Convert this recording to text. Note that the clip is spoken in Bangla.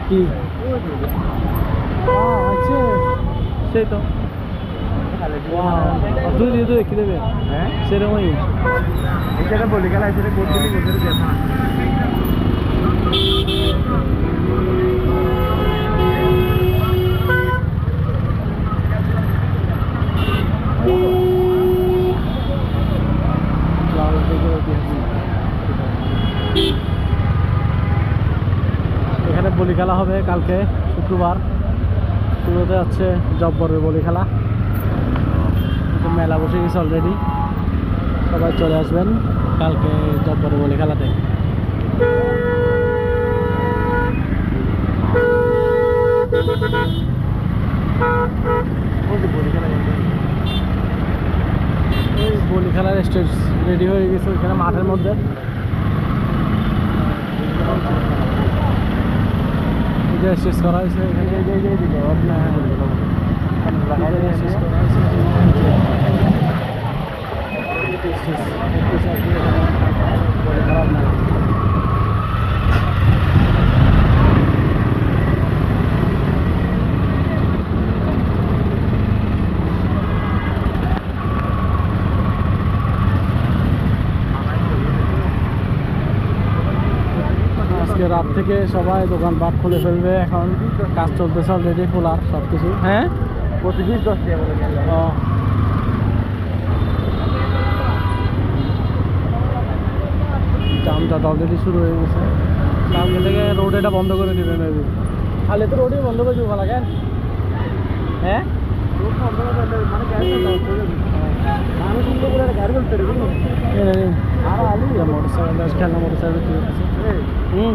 কি আচ্ছা সেই তো দুই দিয়ে দুই কি দেবে হ্যাঁ সেরকমই এটা বলি গেল এটা বলতে বলতে দেখা এখানে বলি খেলা হবে কালকে শুক্রবার শুরুতে হচ্ছে জব্বরের বলি খেলা মেলা বসে গেছে অলরেডি সবাই চলে আসবেন কালকে জব্বরের বলি খেলাতে এই বলি খেলার স্টেজ রেডি হয়ে গেছে ওইখানে মাঠের মধ্যে স্টেজ করা হয়েছে আজকে রাত থেকে সবাই দোকানপাট খুলে ফেলবে এখন কাজ চলতেছে অলরেডি খোলার সব কিছু হ্যাঁ প্রতিদিন 10 টাকা করে জামটা অলরেডি শুরু হয়ে গেছে সামনে থেকে রোড এটা বন্ধ করে দেবে মেবি তাহলে তো রোডই বন্ধ করে দেবো লাগেন হ্যাঁ রোড বন্ধ করে মানে মানুষ সুন্দর করে গাড়ি চলতে রে আর আলি মোটরসাইকেল খেলনা মোটরসাইকেল হুম